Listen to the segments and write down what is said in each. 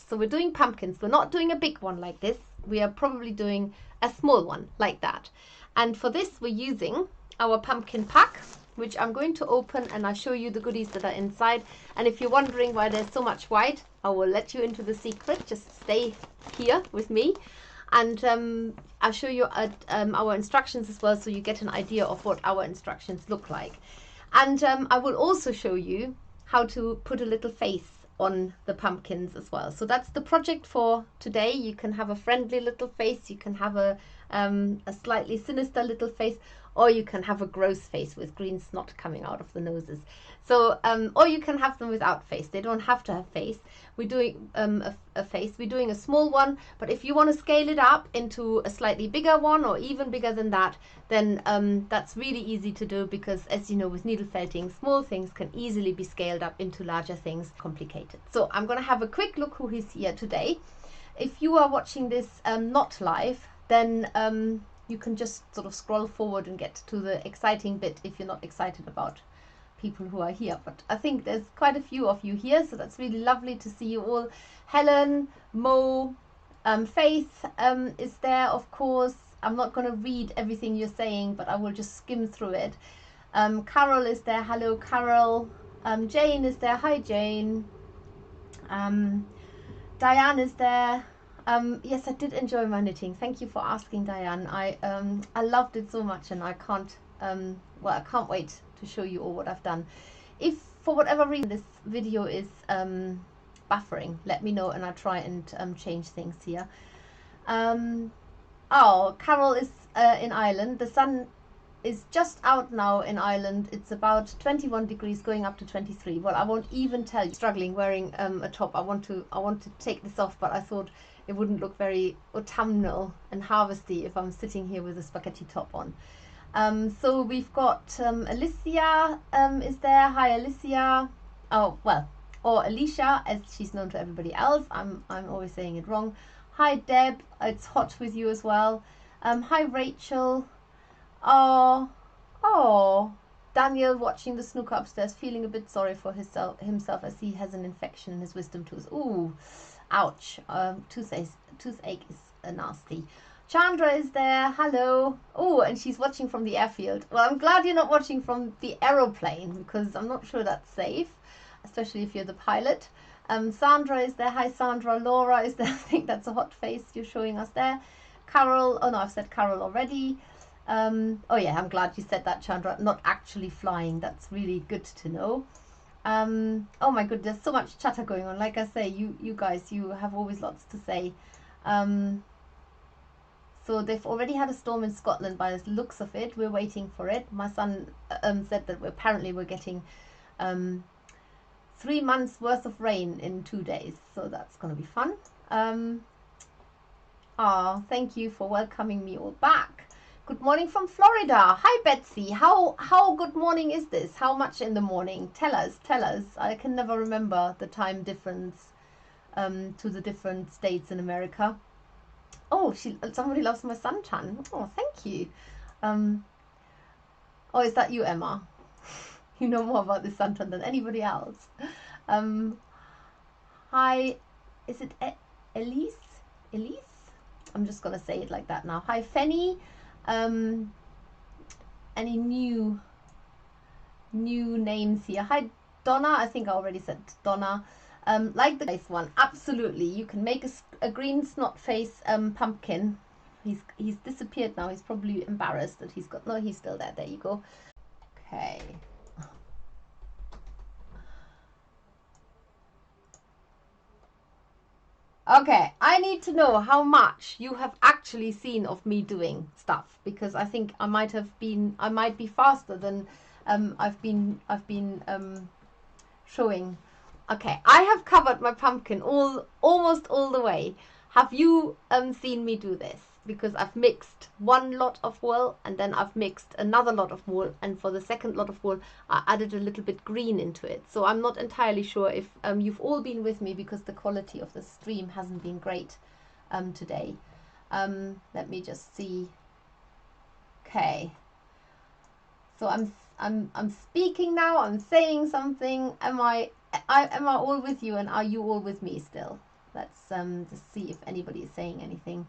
So we're doing pumpkins. We're not doing a big one like this. We are probably doing a small one like that. And for this, we're using our pumpkin pack, which I'm going to open, and I'll show you the goodies that are inside. And if you're wondering why there's so much white, I will let you into the secret. Just stay here with me. And I'll show you our instructions as well, so you get an idea of what our instructions look like. And I will also show you how to put a little face on the pumpkins as well. So that's the project for today. You can have a friendly little face, you can have a slightly sinister little face, or you can have a gross face with green snot coming out of the noses. So, or you can have them without face. They don't have to have face. We're doing a face. We're doing a small one, but if you want to scale it up into a slightly bigger one, or even bigger than that, then that's really easy to do, because as you know, with needle felting, small things can easily be scaled up into larger things. Complicated. So I'm going to have a quick look who is here today. If you are watching this not live, then you can just sort of scroll forward and get to the exciting bit if you're not excited about people who are here. But I think there's quite a few of you here, so that's really lovely to see you all. Helen, Mo, Faith is there, of course. I'm not going to read everything you're saying, but I will just skim through it. Carol is there. Hello, Carol. Jane is there. Hi, Jane. Diane is there. Yes, I did enjoy my knitting. Thank you for asking, Diane. I loved it so much, and I can't wait to show you all what I've done. If for whatever reason this video is buffering, let me know and I'll try and change things here. Oh, Carol is in Ireland. The sun is just out now in Ireland. It's about 21 degrees going up to 23. Well, I won't even tell you. Struggling wearing a top. I want to take this off, but I thought it wouldn't look very autumnal and harvesty if I'm sitting here with a spaghetti top on. So we've got Alicia is there. Hi, Alicia. Oh, well, or Alicia, as she's known to everybody else. I'm always saying it wrong. Hi, Deb. It's hot with you as well. Hi, Rachel. Oh, Daniel watching the snooker upstairs, feeling a bit sorry for himself as he has an infection in his wisdom tooth. Ooh, ouch. Toothache is nasty. Chandra is there. Hello. Oh, and she's watching from the airfield. Well, I'm glad you're not watching from the aeroplane, because I'm not sure that's safe, especially if you're the pilot. Sandra is there. Hi, Sandra. Laura is there. I think that's a hot face you're showing us there. Carol. Oh, no, I've said Carol already. Oh, yeah, I'm glad you said that, Chandra. Not actually flying. That's really good to know. Oh, my goodness. There's so much chatter going on. Like I say, you guys, you have always lots to say. So they've already had a storm in Scotland by the looks of it. We're waiting for it. My son said that apparently we're getting 3 months worth of rain in 2 days. So that's going to be fun. Thank you for welcoming me all back. Good morning from Florida. Hi, Betsy. How good morning is this? How much in the morning? Tell us. I can never remember the time difference to the different states in America. Oh, somebody loves my suntan. Oh, thank you. Oh, is that you, Emma? You know more about this suntan than anybody else. Hi, is it Elise? I'm just gonna say it like that now. Hi, Fenny. Any new names here? Hi, Donna. I think I already said Donna. Like the nice one, absolutely. You can make a green snot face pumpkin. He's disappeared now. He's probably embarrassed that he's got. No, he's still there. There you go. Okay. Okay, I need to know how much you have actually seen of me doing stuff, because I think I might be faster than I've been showing. Okay, I have covered my pumpkin almost all the way. Have you seen me do this? Because I've mixed one lot of wool and then I've mixed another lot of wool, and for the second lot of wool I added a little bit green into it. So I'm not entirely sure if you've all been with me, because the quality of the stream hasn't been great today. Let me just see. Okay, so I'm speaking now. I'm saying something. Am I all with you, and are you all with me still? Let's just see if anybody is saying anything.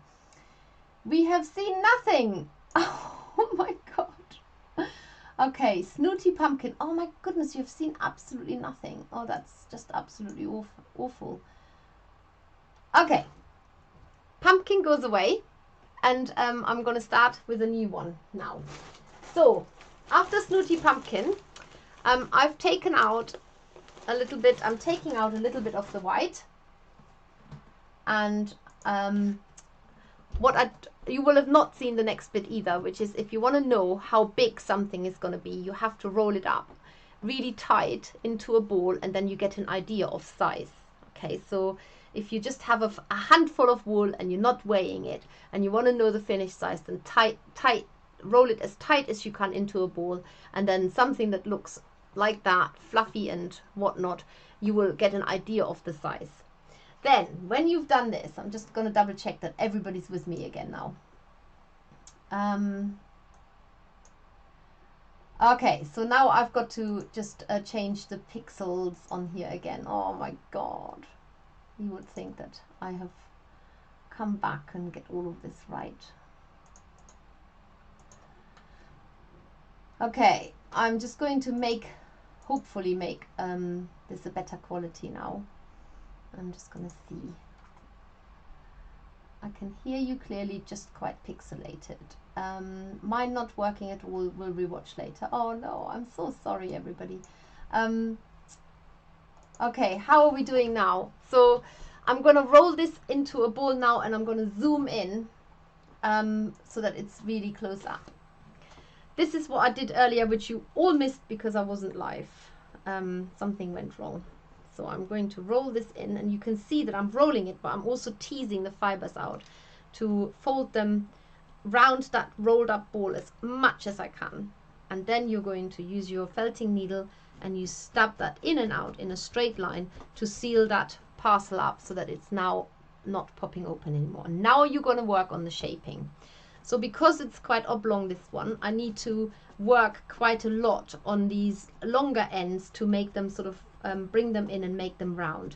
We have seen nothing. Oh my god. Okay, Snooty Pumpkin. Oh my goodness, you've seen absolutely nothing. Oh, that's just absolutely awful. Okay, pumpkin goes away, and I'm going to start with a new one now. So, after Snooty Pumpkin, I've taken out a little bit, I'm taking out a little bit of the white, and you will have not seen the next bit either, which is if you want to know how big something is going to be, you have to roll it up really tight into a ball, and then you get an idea of size. Okay, so if you just have a handful of wool and you're not weighing it, and you want to know the finished size, then roll it as tight as you can into a ball, and then something that looks like that, fluffy and whatnot, you will get an idea of the size. Then, when you've done this, I'm just going to double check that everybody's with me again now. Okay, so now I've got to just change the pixels on here again. Oh my god. You would think that I have come back and get all of this right. Okay, I'm just going to hopefully make this a better quality now. I'm just going to see. I can hear you clearly, just quite pixelated. Mine not working at all, we'll rewatch later. Oh no, I'm so sorry everybody. Okay, how are we doing now? So I'm going to roll this into a ball now, and I'm going to zoom in so that it's really close up. This is what I did earlier, which you all missed because I wasn't live. Something went wrong. So I'm going to roll this in, and you can see that I'm rolling it, but I'm also teasing the fibers out to fold them round that rolled up ball as much as I can. And then you're going to use your felting needle and you stab that in and out in a straight line to seal that parcel up so that it's now not popping open anymore. Now you're going to work on the shaping. So because it's quite oblong, this one, I need to work quite a lot on these longer ends to make them sort of bring them in and make them round.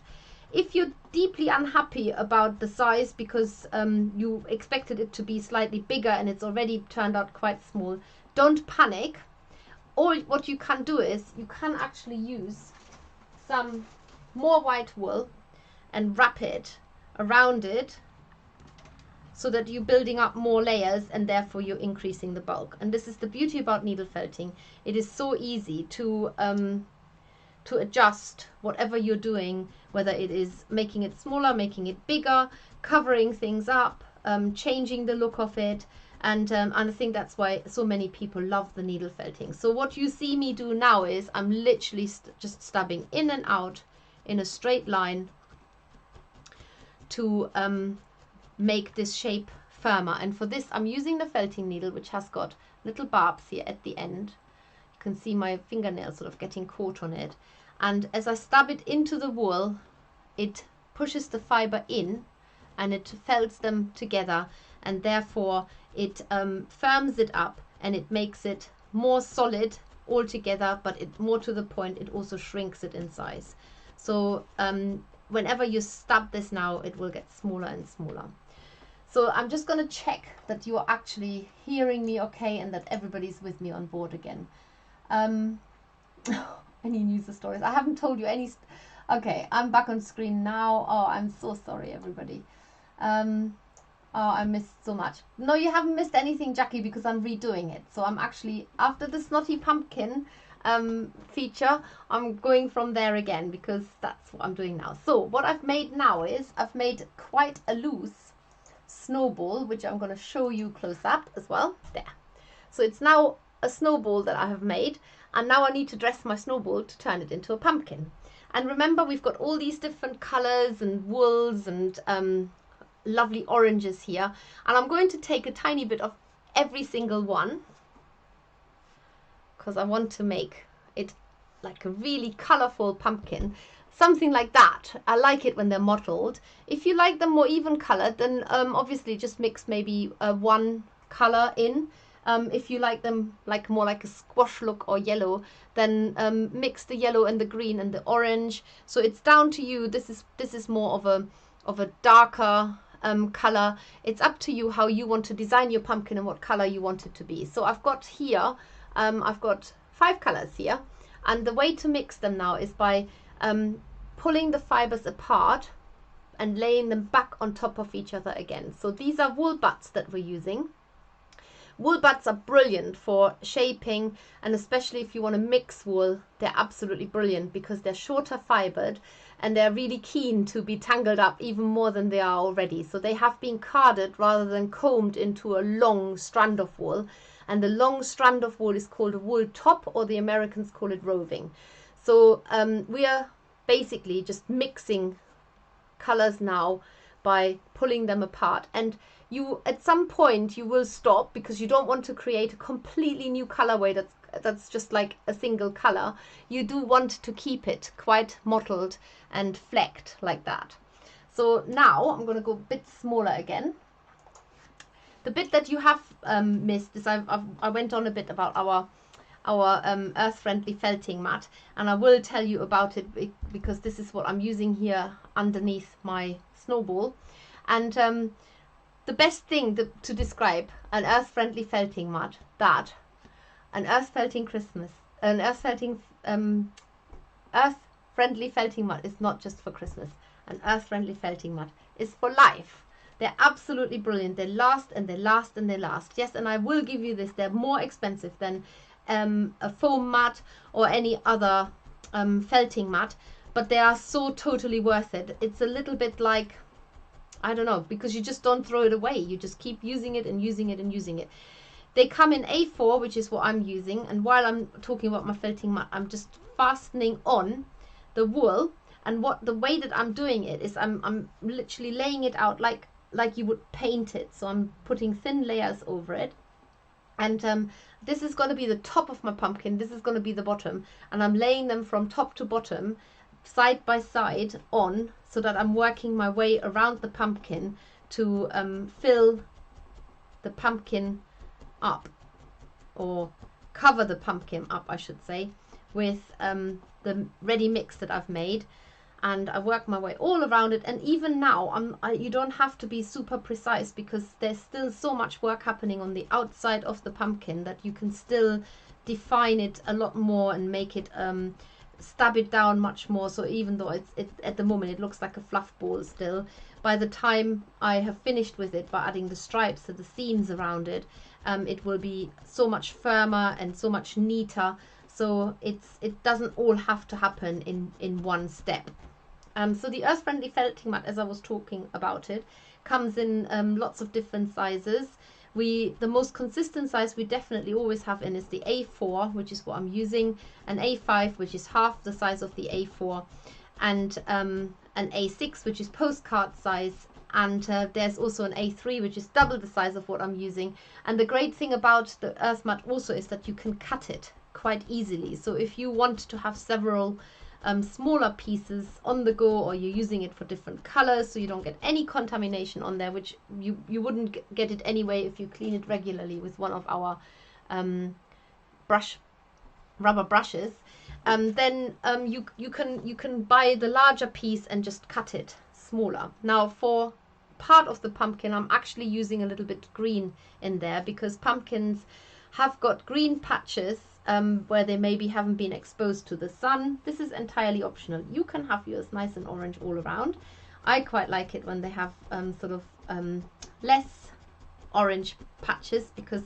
If you're deeply unhappy about the size because you expected it to be slightly bigger and it's already turned out quite small, don't panic. Or what you can do is you can actually use some more white wool and wrap it around it so that you're building up more layers and therefore you're increasing the bulk. And this is the beauty about needle felting. It is so easy to adjust whatever you're doing, whether it is making it smaller, making it bigger, covering things up, changing the look of it. And I think that's why so many people love the needle felting. So what you see me do now is I'm literally just stabbing in and out in a straight line to make this shape firmer. And for this I'm using the felting needle, which has got little barbs here at the end. You can see my fingernail sort of getting caught on it. And as I stab it into the wool, it pushes the fiber in and it felts them together, and therefore it firms it up and it makes it more solid altogether, but it more to the point, it also shrinks it in size. So whenever you stab this now, it will get smaller and smaller. So I'm just going to check that you're actually hearing me okay and that everybody's with me on board again. Any news or stories? I haven't told you any. Okay, I'm back on screen now. Oh, I'm so sorry, everybody. Oh, I missed so much. No, you haven't missed anything, Jackie, because I'm redoing it. So I'm actually, after the Snotty Pumpkin feature, I'm going from there again because that's what I'm doing now. So what I've made now is I've made quite a loose snowball, which I'm going to show you close up as well. There. So it's now a snowball that I have made, and now I need to dress my snowball to turn it into a pumpkin. And remember, we've got all these different colors and wools and lovely oranges here, and I'm going to take a tiny bit of every single one because I want to make it like a really colorful pumpkin, something like that. I like it when they're mottled. If you like them more even colored, then obviously just mix maybe one color in. If you like them like more like a squash look or yellow, then mix the yellow and the green and the orange. So it's down to you. This is more of of a darker color. It's up to you how you want to design your pumpkin and what color you want it to be. So I've got here, I've got 5 colors here, and the way to mix them now is by pulling the fibers apart and laying them back on top of each other again. So these are wool butts that we're using. Wool butts are brilliant for shaping, and especially if you want to mix wool, they're absolutely brilliant because they're shorter fibered and they're really keen to be tangled up even more than they are already. So they have been carded rather than combed into a long strand of wool, and the long strand of wool is called a wool top, or the Americans call it roving. So we are basically just mixing colors now by pulling them apart, and you at some point you will stop because you don't want to create a completely new colorway that's just like a single color. You do want to keep it quite mottled and flecked like that. So now I'm going to go a bit smaller again. The bit that you have missed is I went on a bit about our earth-friendly felting mat, and I will tell you about it because this is what I'm using here underneath my snowball. And the best thing to describe an earth-friendly felting mat, an earth-friendly felting mat is not just for Christmas. An earth-friendly felting mat is for life. They're absolutely brilliant. They last and they last and they last. Yes, and I will give you this. They're more expensive than a foam mat or any other felting mat, but they are so totally worth it. It's a little bit like, I don't know, because you just don't throw it away. You just keep using it and using it and using it. They come in A4, which is what I'm using, and while I'm talking about my felting mat, I'm just fastening on the wool, and the way that I'm doing it is I'm literally laying it out like you would paint it. So I'm putting thin layers over it, and this is going to be the top of my pumpkin, this is going to be the bottom, and I'm laying them from top to bottom side by side on, so that I'm working my way around the pumpkin to fill the pumpkin up, or cover the pumpkin up I should say, with the ready mix that I've made. And I work my way all around it, and even now you don't have to be super precise because there's still so much work happening on the outside of the pumpkin that you can still define it a lot more and make it stab it down much more. So even though it's at the moment it looks like a fluff ball still, by the time I have finished with it by adding the stripes and the seams around it, it will be so much firmer and so much neater. So it doesn't all have to happen in one step. So the earth-friendly felting mat, as I was talking about it, comes in lots of different sizes. The most consistent size we definitely always have in is the A4, which is what I'm using, an A5, which is half the size of the A4, and an A6, which is postcard size, and there's also an A3, which is double the size of what I'm using. And the great thing about the earth mat also is that you can cut it quite easily. So if you want to have several smaller pieces on the go, or you're using it for different colors so you don't get any contamination on there, which you wouldn't get it anyway if you clean it regularly with one of our rubber brushes, then you can buy the larger piece and just cut it smaller. Now for part of the pumpkin I'm actually using a little bit green in there because pumpkins have got green patches where they maybe haven't been exposed to the sun. This is entirely optional. You can have yours nice and orange all around. I quite like it when they have sort of less orange patches, because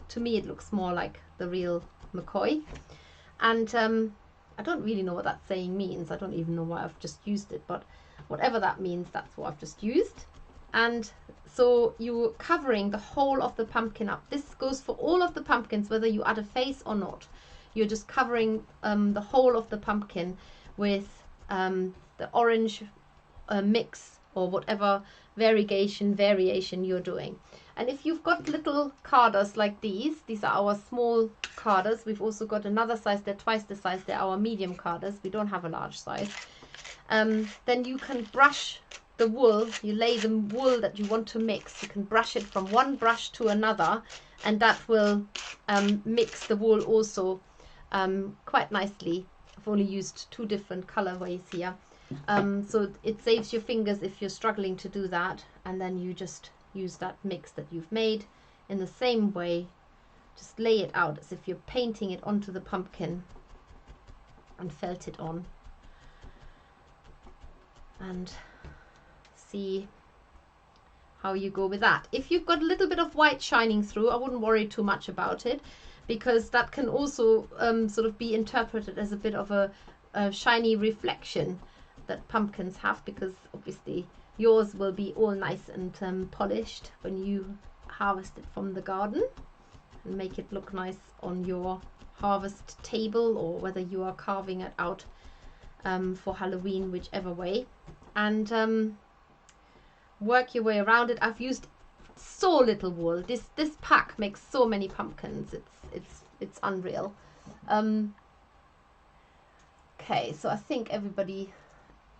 to me it looks more like the real McCoy. And I don't really know what that saying means. I don't even know why I've just used it, but whatever that means, that's what I've just used. And so you're covering the whole of the pumpkin up. This goes for all of the pumpkins, whether you add a face or not. You're just covering the whole of the pumpkin with the orange mix, or whatever variation you're doing. And if you've got little carders like these are our small carders. We've also got another size, they're twice the size, they're our medium carders. We don't have a large size. Then you can brush the wool, you lay the wool that you want to mix, you can brush it from one brush to another, and that will mix the wool also quite nicely. I've only used 2 different colorways here. So it saves your fingers if you're struggling to do that, and then you just use that mix that you've made in the same way. Just lay it out as if you're painting it onto the pumpkin and felt it on, and see how you go with that. If you've got a little bit of white shining through, I wouldn't worry too much about it, because that can also sort of be interpreted as a bit of a shiny reflection that pumpkins have, because obviously yours will be all nice and polished when you harvest it from the garden and make it look nice on your harvest table, or whether you are carving it out for Halloween, whichever way. And work your way around it. I've used so little wool. This pack makes so many pumpkins. It's unreal. Okay, so I think everybody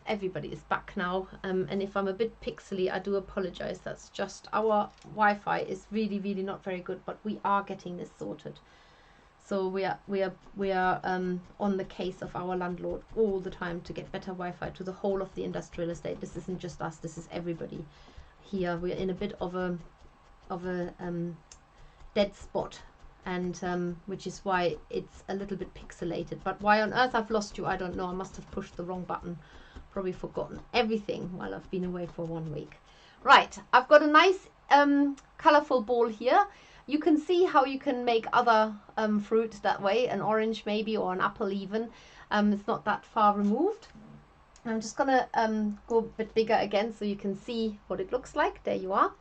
is back now, and if I'm a bit pixely, I do apologize. That's just our Wi-Fi is really not very good, but we are getting this sorted. So we are on the case of our landlord all the time to get better Wi-Fi to the whole of the industrial estate. This isn't just us, this is everybody here. We're in a bit of a dead spot, and which is why it's a little bit pixelated. But why on earth I've lost you, I don't know. I must have pushed the wrong button. Probably forgotten everything while I've been away for 1 week. Right, I've got a nice colorful ball here. You can see how you can make other fruit that way, an orange maybe, or an apple even. It's not that far removed. I'm just gonna go a bit bigger again so you can see what it looks like. There you are.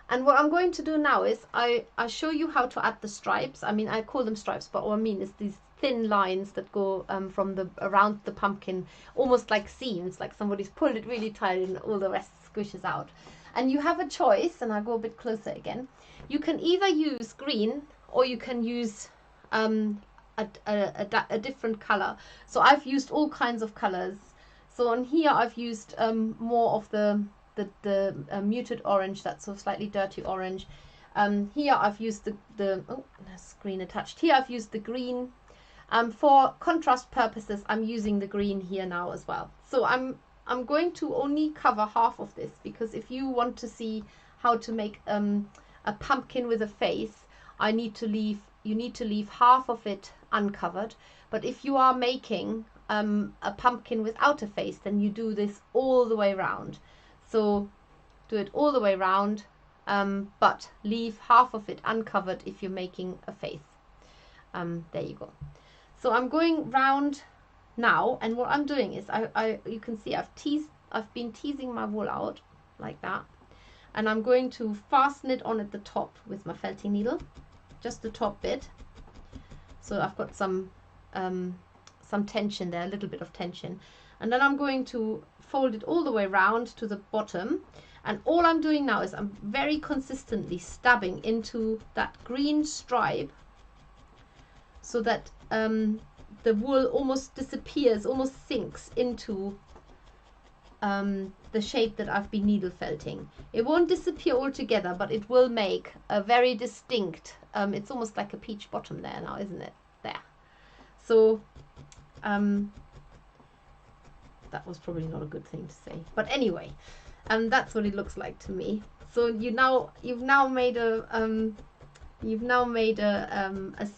And what I'm going to do now is I show you how to add the stripes. I mean, I call them stripes, but what I mean is these thin lines that go from the around the pumpkin, almost like seams, like somebody's pulled it really tight and all the rest squishes out. And you have a choice, and I'll go a bit closer again. You can either use green, or you can use a different color. So I've used all kinds of colors. So on here I've used more of the muted orange, that's sort of slightly dirty orange. Here I've used the screen attached. Here I've used the green. For contrast purposes, I'm using the green here now as well. So I'm going to only cover half of this, because if you want to see how to make a pumpkin with a face, you need to leave half of it uncovered. But if you are making a pumpkin without a face, then you do this all the way around. So do it all the way around, but leave half of it uncovered if you're making a face. There you go. So I'm going round now, and what I'm doing is you can see I've been teasing my wool out like that, and I'm going to fasten it on at the top with my felting needle, just the top bit. So I've got some tension there, a little bit of tension, and then I'm going to fold it all the way around to the bottom. And all I'm doing now is I'm very consistently stabbing into that green stripe, so that the wool almost disappears, almost sinks into the shape that I've been needle felting. It won't disappear altogether, but it will make a very distinct, it's almost like a peach bottom there now, isn't it? There. So that was probably not a good thing to say, but anyway, that's what it looks like to me. So you've now made a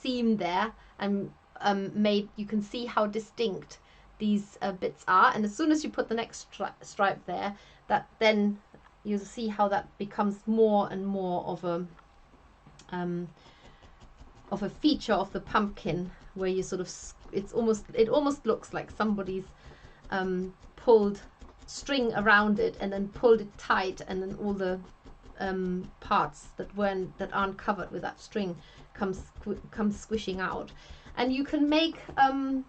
seam there, and you can see how distinct these bits are. And as soon as you put the next stripe there, then you'll see how that becomes more and more of a feature of the pumpkin, where you sort of it almost looks like somebody's pulled string around it and then pulled it tight, and then all the parts that aren't covered with that string come squishing out. And you can make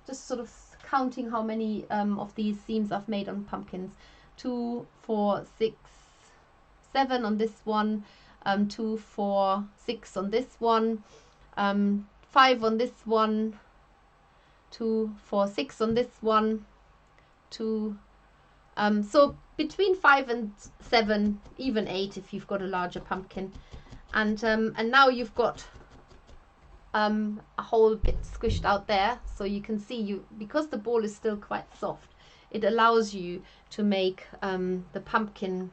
just sort of counting how many of these seams I've made on pumpkins: 2, 4, 6, 7 on this one, 2, 4, 6 on this one, 5 on this one, 2, 4, 6 on this one, 2. So between 5 and 7, even 8 if you've got a larger pumpkin. And now you've got a whole bit squished out there, so you can see because the ball is still quite soft, it allows you to make the pumpkin,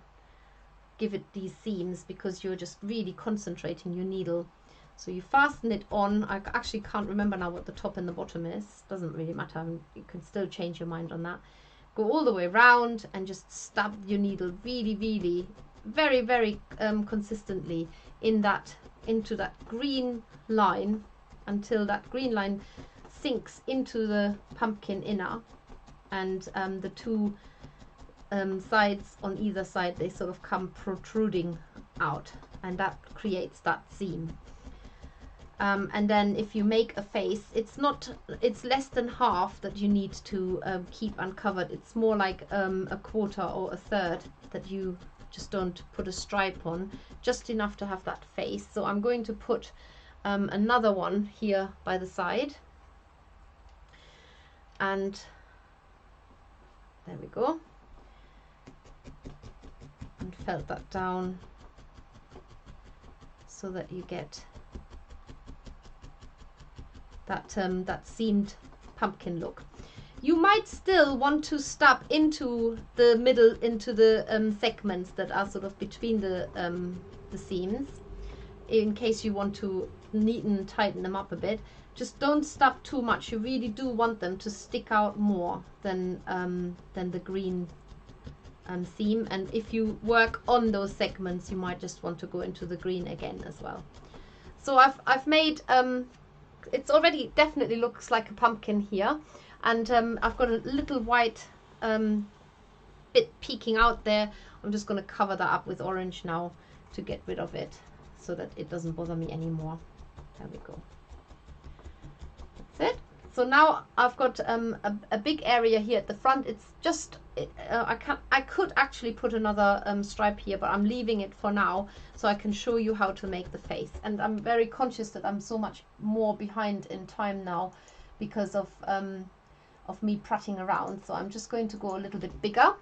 give it these seams, because you're just really concentrating your needle. So you fasten it on. I actually can't remember now what the top and the bottom is. Doesn't really matter. You can still change your mind on that. Go all the way around and just stab your needle really, really, very, very consistently into that green line, until that green line sinks into the pumpkin inner, and the two sides on either side, they sort of come protruding out, and that creates that seam. And then if you make a face, it's less than half that you need to keep uncovered. It's more like a quarter or a third that you just don't put a stripe on, just enough to have that face. So I'm going to put another one here by the side, and there we go, and felt that down so that you get that seamed pumpkin look. You might still want to stab into the middle, into the segments that are sort of between the seams, in case you want to neaten and tighten them up a bit. Just don't stab too much. You really do want them to stick out more than the green seam. And if you work on those segments, you might just want to go into the green again as well. So I've made it's already definitely looks like a pumpkin here, and I've got a little white bit peeking out there. I'm just going to cover that up with orange now to get rid of it, so that it doesn't bother me anymore. There we go. That's it. So now I've got a big area here at the front. It's just I could actually put another stripe here, but I'm leaving it for now so I can show you how to make the face. And I'm very conscious that I'm so much more behind in time now because of me prattling around. So I'm just going to go a little bit bigger.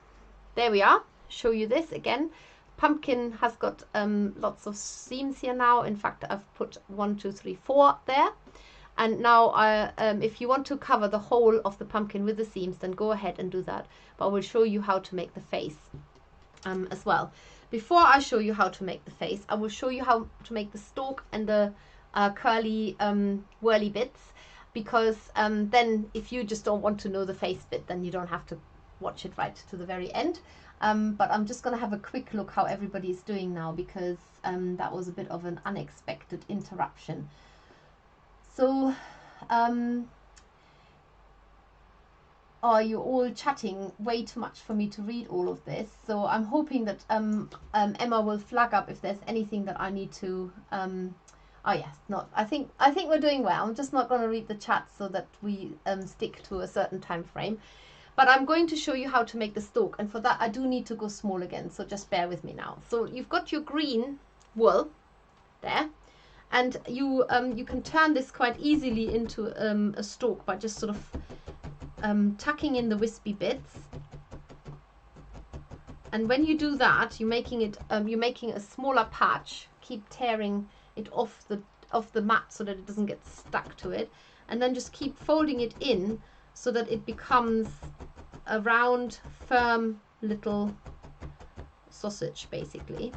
There we are. Show you this again. Pumpkin has got lots of seams here now. In fact, I've put 1, 2, 3, 4 there. And now if you want to cover the whole of the pumpkin with the seams, then go ahead and do that. But I will show you how to make the face as well. Before I show you how to make the face, I will show you how to make the stalk and the curly whirly bits, because then if you just don't want to know the face bit, then you don't have to watch it right to the very end. But I'm just going to have a quick look how everybody is doing now, because that was a bit of an unexpected interruption. So, you're all chatting way too much for me to read all of this. So I'm hoping that Emma will flag up if there's anything that I need to. Oh yes, not. I think we're doing well. I'm just not going to read the chat so that we stick to a certain time frame. But I'm going to show you how to make the stalk, and for that I do need to go small again. So just bear with me now. So you've got your green wool there. And you can turn this quite easily into a stalk by just sort of tucking in the wispy bits. And when you do that, you're making a smaller patch. Keep tearing it off the mat so that it doesn't get stuck to it. And then just keep folding it in so that it becomes a round, firm little sausage, basically.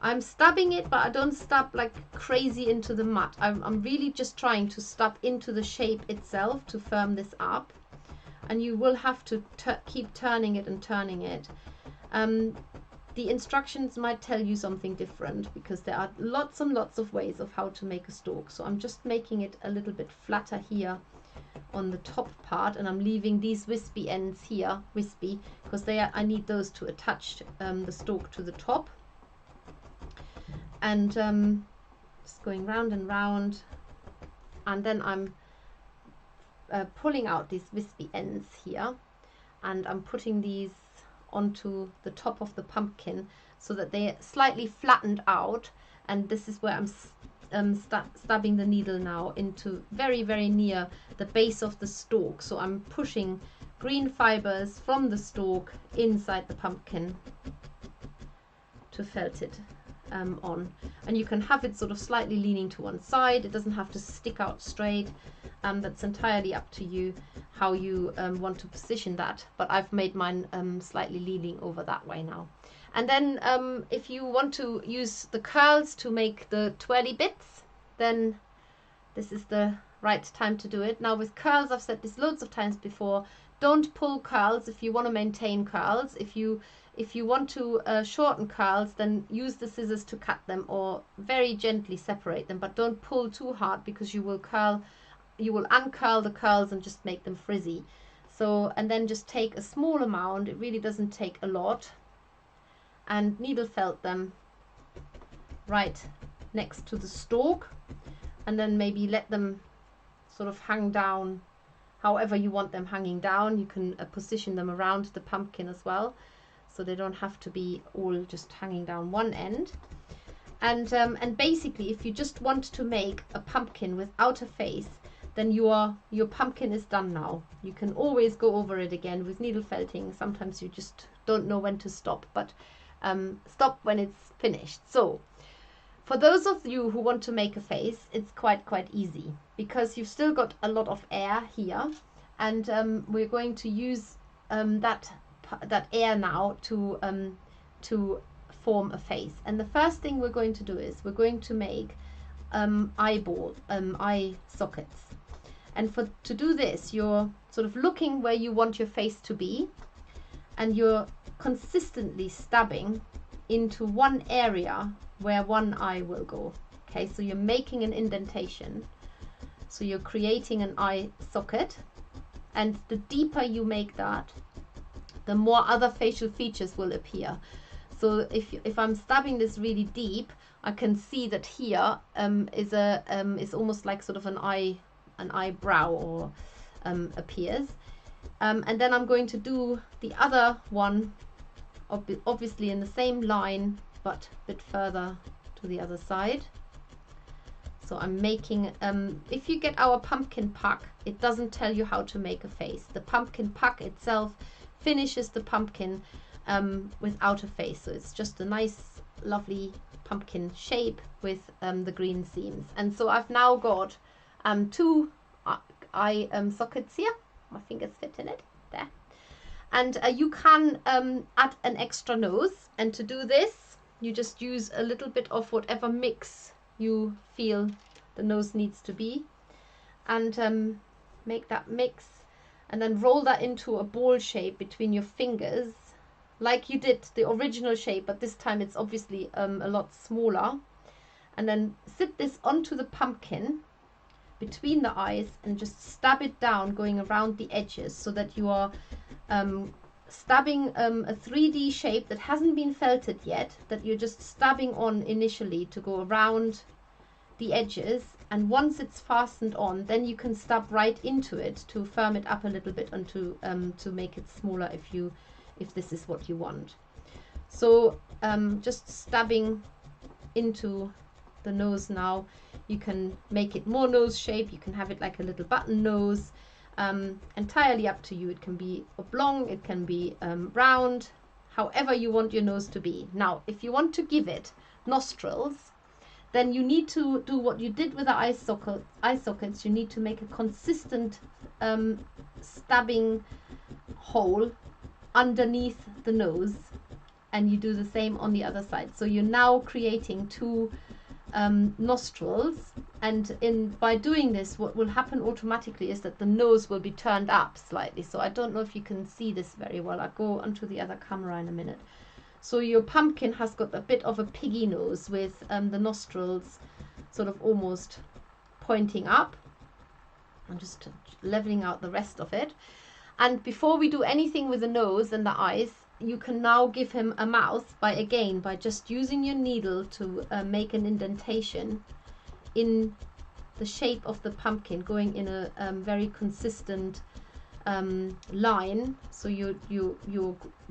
I'm stabbing it, but I don't stab like crazy into the mat. I'm really just trying to stab into the shape itself to firm this up. And you will have to keep turning it and turning it. The instructions might tell you something different, because there are lots and lots of ways of how to make a stalk. So I'm just making it a little bit flatter here on the top part, and I'm leaving these wispy ends here, wispy, because I need those to attach the stalk to the top. And just going round and round, and then I'm pulling out these wispy ends here, and I'm putting these onto the top of the pumpkin so that they're slightly flattened out. And this is where I'm stabbing the needle now into very, very near the base of the stalk. So I'm pushing green fibers from the stalk inside the pumpkin to felt it on. And you can have it sort of slightly leaning to one side. It doesn't have to stick out straight. That's entirely up to you how you want to position that, but I've made mine slightly leaning over that way now. And then if you want to use the curls to make the twirly bits, then this is the right time to do it. Now with curls, I've said this loads of times before, don't pull curls if you want to maintain curls. If you want to shorten curls, then use the scissors to cut them or very gently separate them, but don't pull too hard because you will uncurl the curls and just make them frizzy. So, and then just take a small amount, it really doesn't take a lot, and needle felt them right next to the stalk, and then maybe let them sort of hang down however you want them hanging down. You can position them around the pumpkin as well, so they don't have to be all just hanging down one end. And basically, if you just want to make a pumpkin without a face, then your pumpkin is done now. You can always go over it again with needle felting. Sometimes you just don't know when to stop, but stop when it's finished. So for those of you who want to make a face, it's quite easy, because you've still got a lot of air here, and we're going to use that air now to form a face. And the first thing we're going to do is we're going to make eye sockets. And to do this, you're sort of looking where you want your face to be, and you're consistently stabbing into one area where one eye will go. Okay, so you're making an indentation. So you're creating an eye socket, and the deeper you make that, the more other facial features will appear. So if I'm stabbing this really deep, I can see that here is almost like sort of an eyebrow or appears. And then I'm going to do the other one, obviously in the same line, but a bit further to the other side. So I'm making, if you get our pumpkin pack, it doesn't tell you how to make a face. The pumpkin pack itself finishes the pumpkin without a face. So it's just a nice, lovely pumpkin shape with the green seams. And so I've now got two eye sockets here. My fingers fit in it, there. And you can add an extra nose. And to do this, you just use a little bit of whatever mix you feel the nose needs to be, and make that mix, and then roll that into a ball shape between your fingers, like you did the original shape, but this time it's obviously a lot smaller. And then sit this onto the pumpkin between the eyes and just stab it down, going around the edges, so that you are stabbing a 3D shape that hasn't been felted yet, that you're just stabbing on initially to go around the edges. And once it's fastened on, then you can stab right into it to firm it up a little bit and to make it smaller if this is what you want. So just stabbing into the nose now. You can make it more nose shape, you can have it like a little button nose, entirely up to you. It can be oblong, it can be round, however you want your nose to be. Now if you want to give it nostrils, then you need to do what you did with the eye sockets. You need to make a consistent stabbing hole underneath the nose, and you do the same on the other side. So you're now creating two nostrils, and by doing this, what will happen automatically is that the nose will be turned up slightly. So I don't know if you can see this very well. I'll go onto the other camera in a minute. So your pumpkin has got a bit of a piggy nose with the nostrils sort of almost pointing up. I'm just leveling out the rest of it. And before we do anything with the nose and the eyes, you can now give him a mouth by just using your needle to make an indentation in the shape of the pumpkin, going in a very consistent line. So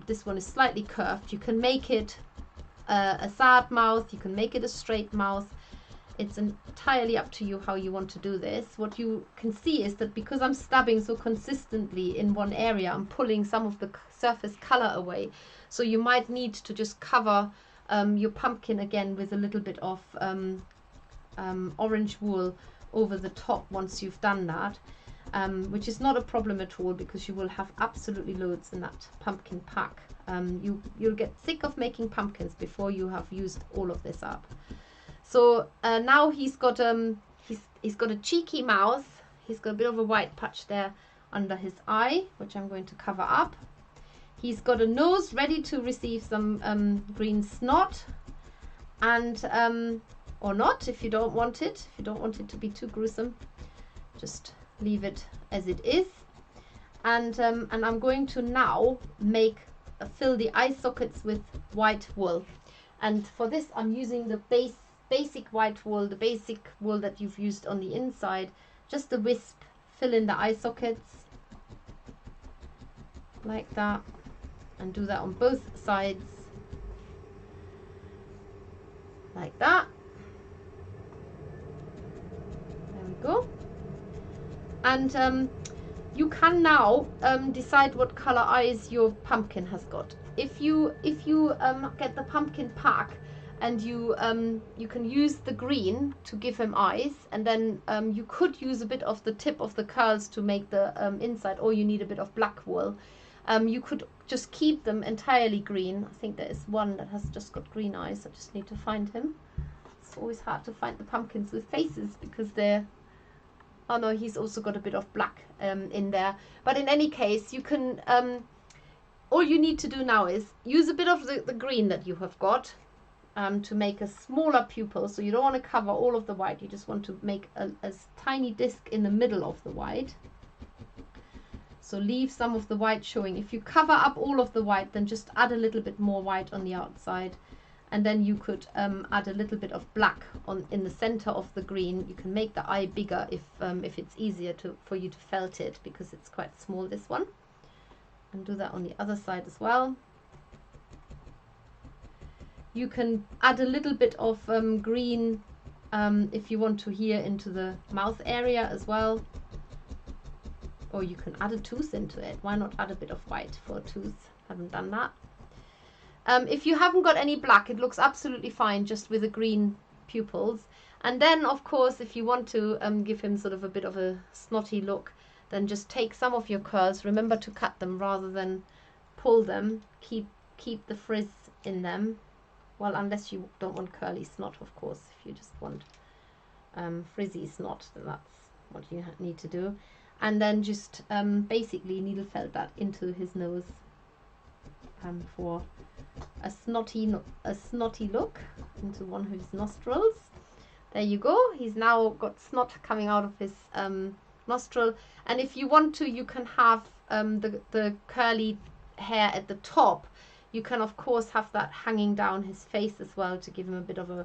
this one is slightly curved. You can make it a sad mouth, you can make it a straight mouth. It's entirely up to you how you want to do this. What you can see is that because I'm stabbing so consistently in one area, I'm pulling some of the surface color away. So you might need to just cover your pumpkin again with a little bit of orange wool over the top once you've done that, which is not a problem at all because you will have absolutely loads in that pumpkin pack. You'll get sick of making pumpkins before you have used all of this up. So now he's got a cheeky mouth. He's got a bit of a white patch there under his eye, which I'm going to cover up. He's got a nose ready to receive some green snot, and or not if you don't want it. If you don't want it to be too gruesome, just leave it as it is. And I'm going to now fill the eye sockets with white wool. And for this, I'm using the basic white wool, the basic wool that you've used on the inside. Just a wisp, fill in the eye sockets like that, and do that on both sides like that. There we go. And you can now decide what color eyes your pumpkin has got. If you get the pumpkin pack, and you can use the green to give him eyes, and then you could use a bit of the tip of the curls to make the inside, or you need a bit of black wool. You could just keep them entirely green. I think there is one that has just got green eyes. I just need to find him. It's always hard to find the pumpkins with faces because they're... Oh no, he's also got a bit of black in there. But in any case, you can... all you need to do now is use a bit of the green that you have got to make a smaller pupil. So you don't want to cover all of the white. You just want to make a tiny disc in the middle of the white. So leave some of the white showing. If you cover up all of the white, then just add a little bit more white on the outside. And then you could add a little bit of black in the center of the green. You can make the eye bigger if it's easier for you to felt it, because it's quite small, this one. And do that on the other side as well. You can add a little bit of green if you want to here into the mouth area as well. Or you can add a tooth into it. Why not add a bit of white for a tooth? Haven't done that. If you haven't got any black, it looks absolutely fine just with the green pupils. And then, of course, if you want to give him sort of a bit of a snotty look, then just take some of your curls. Remember to cut them rather than pull them. Keep the frizz in them. Well, unless you don't want curly snot, of course. If you just want frizzy snot, then that's what you need to do. And then just basically needle felt that into his nose for a snotty look into one of his nostrils. There you go. He's now got snot coming out of his nostril. And if you want to, you can have the curly hair at the top. You can of course have that hanging down his face as well to give him a bit of a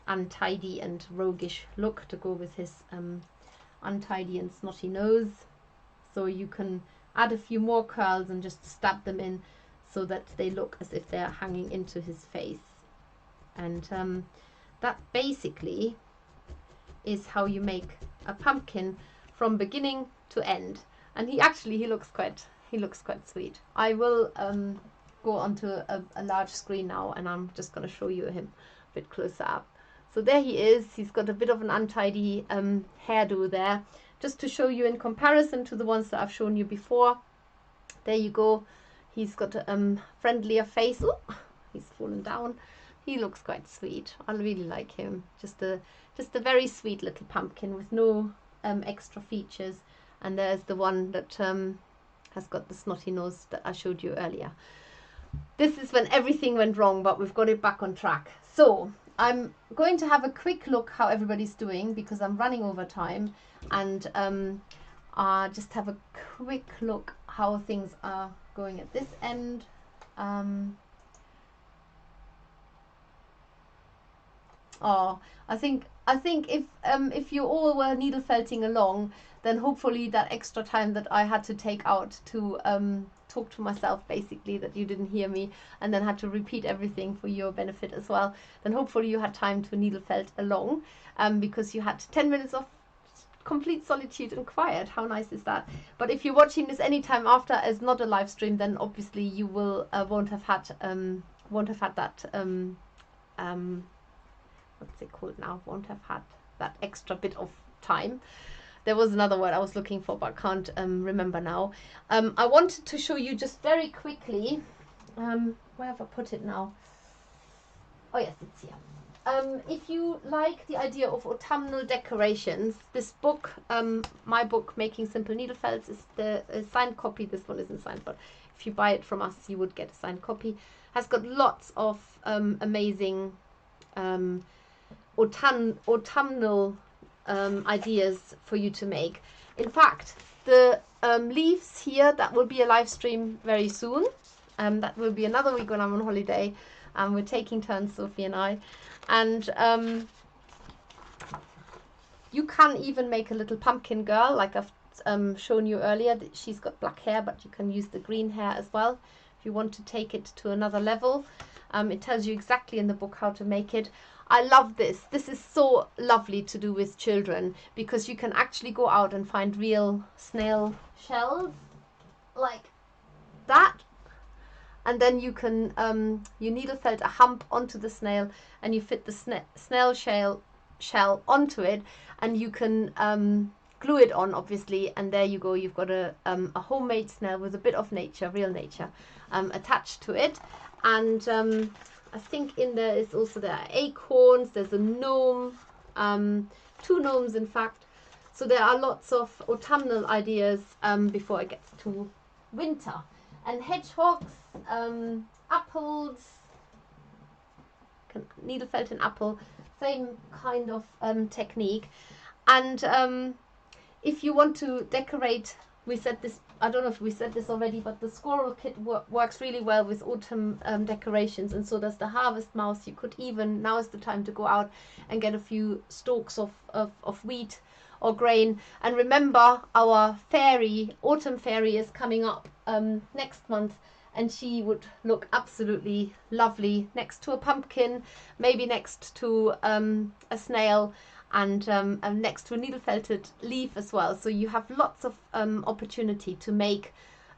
untidy and roguish look to go with his untidy and snotty nose. So you can add a few more curls and just stab them in so that they look as if they're hanging into his face. And that basically is how you make a pumpkin from beginning to end. And he looks quite sweet. I will go onto a large screen now, and I'm just going to show you him a bit closer up. So there he is. He's got a bit of an untidy hairdo there, just to show you in comparison to the ones that I've shown you before. There you go. He's got a friendlier face. Ooh, he's fallen down. He looks quite sweet. I really like him. Just a very sweet little pumpkin with no extra features. And there's the one that has got the snotty nose that I showed you earlier. This is when everything went wrong, but we've got it back on track. So I'm going to have a quick look how everybody's doing because I'm running over time, and just have a quick look how things are going at this end. I think if you all were needle felting along, then hopefully that extra time that I had to take out to talk to myself, basically, that you didn't hear me and then had to repeat everything for your benefit as well, then hopefully you had time to needle felt along, because you had 10 minutes of complete solitude and quiet. How nice is that? But if you're watching this anytime after as not a live stream, then obviously you will won't have had that what's it called now? Won't have had that extra bit of time. There was another word I was looking for, but I can't remember now. I wanted to show you just very quickly, where have I put it now? Oh yes, it's here. If you like the idea of autumnal decorations, this book, my book, Making Simple Needle Felts, is the signed copy. This one isn't signed, but if you buy it from us, you would get a signed copy. Has got lots of amazing autumnal ideas for you to make. In fact, the leaves here, that will be a live stream very soon. That will be another week when I'm on holiday. We're taking turns, Sophie and I. And you can even make a little pumpkin girl, like I've shown you earlier. She's got black hair, but you can use the green hair as well if you want to take it to another level. It tells you exactly in the book how to make it. I love this. This is so lovely to do with children, because you can actually go out and find real snail shells like that. And then you can, you needle felt a hump onto the snail, and you fit the snail shell onto it, and you can glue it on, obviously, and there you go. You've got a homemade snail with a bit of nature, real nature, attached to it. And I think in there is also, there are acorns, there's a gnome, 2 gnomes in fact. So there are lots of autumnal ideas before it gets to winter. And hedgehogs, apples, needle felt an apple, same kind of technique. And if you want to decorate, we said this, I don't know if we said this already, but the squirrel kit works really well with autumn decorations, and so does the harvest mouse. You could even, now is the time to go out and get a few stalks of wheat or grain. And remember, our fairy, autumn fairy, is coming up next month, and she would look absolutely lovely next to a pumpkin, maybe next to a snail, and next to a needle felted leaf as well. So you have lots of opportunity to make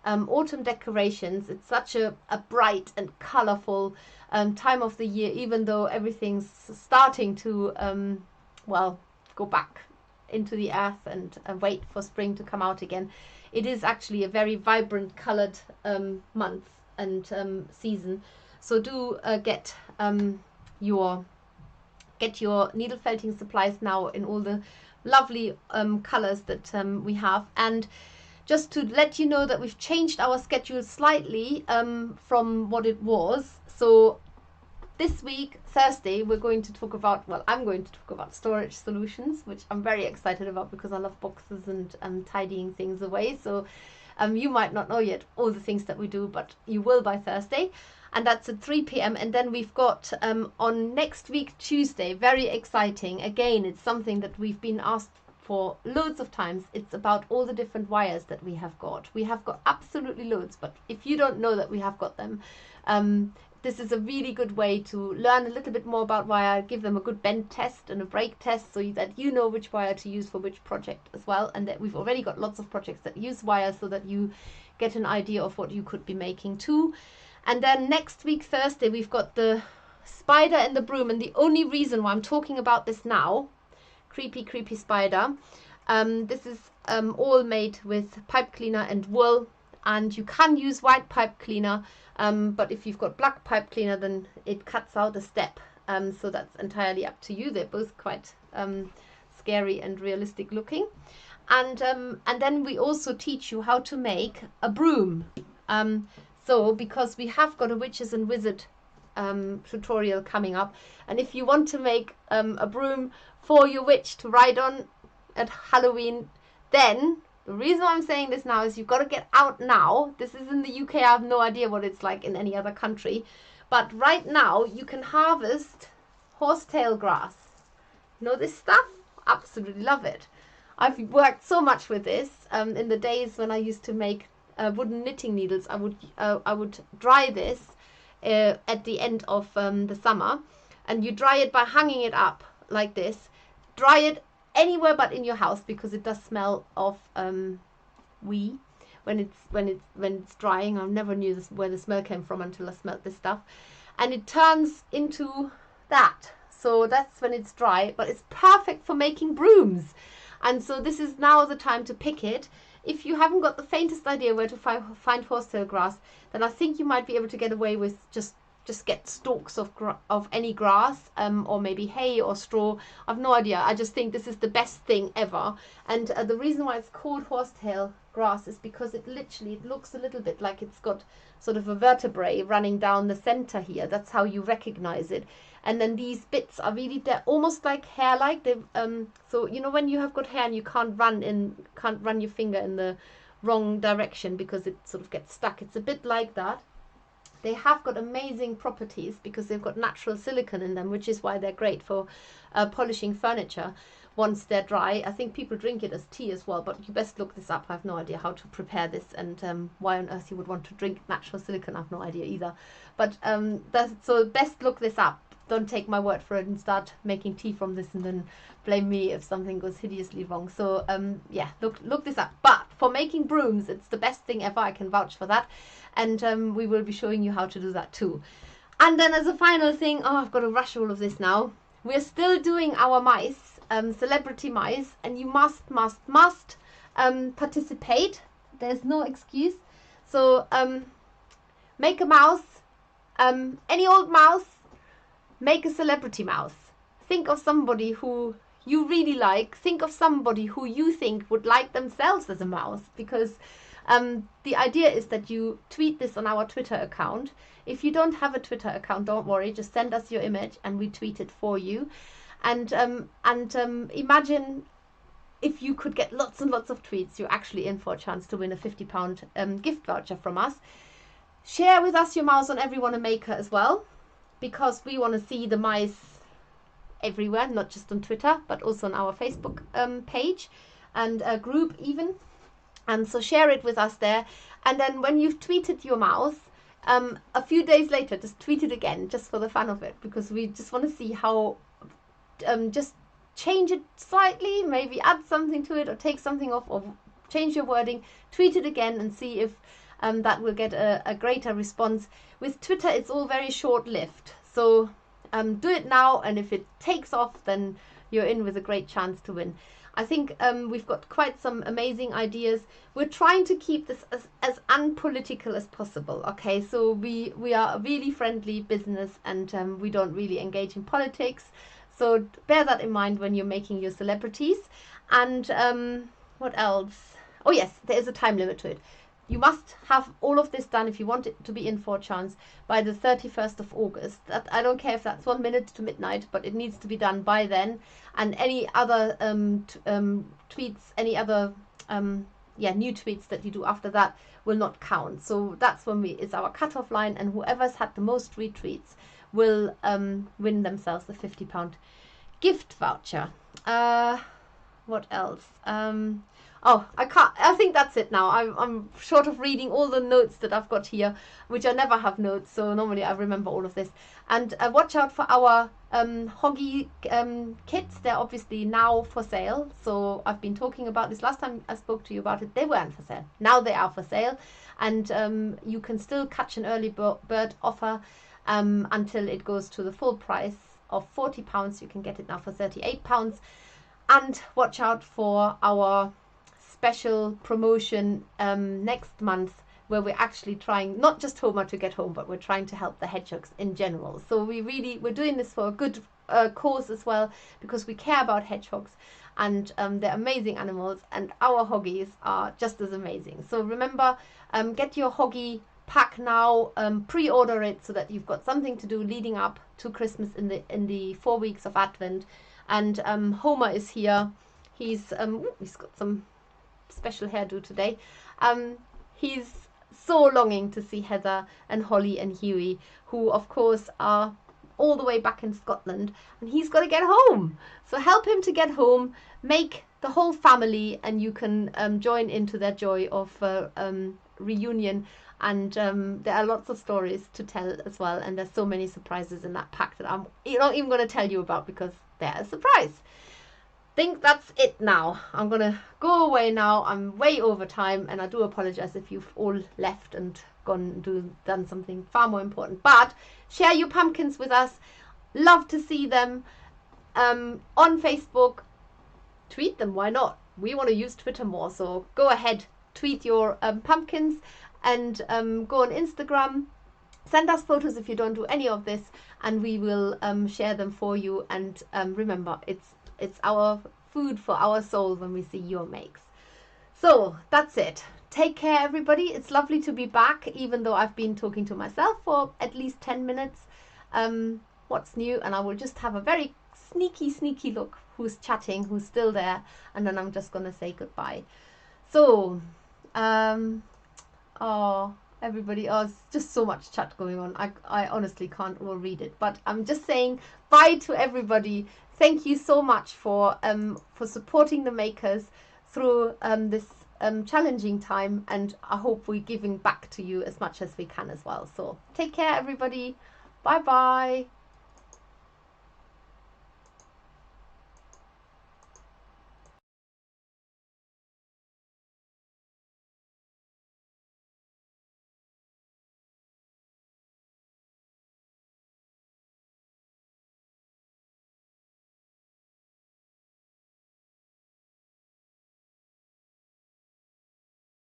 autumn decorations. It's such a bright and colorful time of the year, even though everything's starting to well, go back into the earth and wait for spring to come out again. It is actually a very vibrant colored month and season. So do get your needle felting supplies now in all the lovely colors that we have. And just to let you know that we've changed our schedule slightly from what it was. So this week, Thursday, we're going to talk about, well, I'm going to talk about storage solutions, which I'm very excited about because I love boxes and tidying things away. So you might not know yet all the things that we do, but you will by Thursday. And that's at 3 p.m. And then we've got on next week, Tuesday, very exciting. Again, it's something that we've been asked for loads of times. It's about all the different wires that we have got. We have got absolutely loads, but if you don't know that we have got them, this is a really good way to learn a little bit more about wire, give them a good bend test and a break test so that you know which wire to use for which project as well. And that we've already got lots of projects that use wire so that you get an idea of what you could be making too. And then next week, Thursday, we've got the spider and the broom. And the only reason why I'm talking about this now, creepy spider, this is all made with pipe cleaner and wool. And you can use white pipe cleaner, but if you've got black pipe cleaner, then it cuts out a step. So that's entirely up to you. They're both quite scary and realistic looking. And then we also teach you how to make a broom. So because we have got a witches and wizard tutorial coming up, and if you want to make a broom for your witch to ride on at Halloween, then the reason why I'm saying this now is you've got to get out now. This is in the UK. I have no idea what it's like in any other country. But right now you can harvest horsetail grass. You know this stuff? Absolutely love it. I've worked so much with this in the days when I used to make wooden knitting needles. I would dry this at the end of the summer. And you dry it by hanging it up like this. Dry it anywhere but in your house, because it does smell of wee when it's drying. I never knew where the smell came from until I smelled this stuff, and it turns into that. So that's when it's dry, but it's perfect for making brooms. And so this is now the time to pick it. If you haven't got the faintest idea where to find horsetail grass, then I think you might be able to get away with just get stalks of any grass, or maybe hay or straw. I've no idea. I just think this is the best thing ever. And the reason why it's called horsetail grass is because it looks a little bit like it's got sort of a vertebrae running down the center here. That's how you recognize it. And then these bits are really, they're almost like hair-like. So you know when you have got hair and you can't run your finger in the wrong direction because it sort of gets stuck. It's a bit like that. They have got amazing properties because they've got natural silicone in them, which is why they're great for polishing furniture once they're dry. I think people drink it as tea as well, but you best look this up. I have no idea how to prepare this, and why on earth you would want to drink natural silicone, I have no idea either. But so best look this up. Don't take my word for it and start making tea from this and then blame me if something goes hideously wrong. So yeah, look this up. But for making brooms, it's the best thing ever. I can vouch for that. And we will be showing you how to do that too. And then as a final thing, oh, I've got to rush all of this now. We're still doing our mice, celebrity mice, and you must participate. There's no excuse. So make a mouse, any old mouse. Make a celebrity mouse. Think of somebody who you really like. Think of somebody who you think would like themselves as a mouse, because the idea is that you tweet this on our Twitter account. If you don't have a Twitter account, don't worry. Just send us your image and we tweet it for you. And imagine if you could get lots and lots of tweets, you're actually in for a chance to win a £50 gift voucher from us. Share with us your mouse on Everyone a Maker as well, because we want to see the mice everywhere, not just on Twitter, but also on our Facebook page and group even. And so share it with us there. And then when you've tweeted your mouse, a few days later, just tweet it again, just for the fun of it, because we just want to see how, just change it slightly, maybe add something to it or take something off or change your wording, tweet it again and see if that will get a greater response. With Twitter, it's all very short-lived. So do it now, and if it takes off, then you're in with a great chance to win. I think we've got quite some amazing ideas. We're trying to keep this as unpolitical as possible, okay? So we are a really friendly business, and we don't really engage in politics. So bear that in mind when you're making your celebrities. And what else? Oh yes, there is a time limit to it. You must have all of this done if you want it to be in for a chance by the 31st of August. That, I don't care if that's 1 minute to midnight, but it needs to be done by then. And any other tweets, any other new tweets that you do after that will not count. So that's when it's our cutoff line, and whoever's had the most retweets will win themselves a £50 gift voucher. What else? Oh, I think that's it now. I'm short of reading all the notes that I've got here, which I never have notes, so normally I remember all of this. And watch out for our Hoggy kits. They're obviously now for sale. So I've been talking about this. Last time I spoke to you about it, they weren't for sale. Now they are for sale. And you can still catch an early bird offer until it goes to the full price of £40. You can get it now for £38. And watch out for our special promotion next month, where we're actually trying, not just Homer to get home, but we're trying to help the hedgehogs in general. So we're doing this for a good cause as well, because we care about hedgehogs, and they're amazing animals, and our hoggies are just as amazing. So remember, get your hoggy pack now, pre-order it so that you've got something to do leading up to Christmas in the 4 weeks of Advent. And Homer is here. He's got some special hairdo today. He's so longing to see Heather and Holly and Huey, who of course are all the way back in Scotland, and he's got to get home. So help him to get home, make the whole family, and you can join into their joy of reunion. And there are lots of stories to tell as well, and there's so many surprises in that pack that I'm not even going to tell you about, because they're a surprise. Think that's it now. I'm gonna go away now. I'm way over time, and I do apologize if you've all left and gone and done something far more important. But share your pumpkins with us. Love to see them on Facebook, tweet them. Why not? We want to use Twitter more, so go ahead, tweet your pumpkins, and go on Instagram. Send us photos if you don't do any of this, and we will share them for you. And remember, it's our food for our soul when we see your makes. So that's it. Take care, everybody. It's lovely to be back, even though I've been talking to myself for at least 10 minutes. What's new? And I will just have a very sneaky look who's chatting, who's still there, and then I'm just going to say goodbye. So, everybody, it's just so much chat going on. I honestly can't all read it, but I'm just saying bye to everybody. Thank you so much for supporting the makers through this challenging time, and I hope we're giving back to you as much as we can as well. So take care, everybody. Bye bye.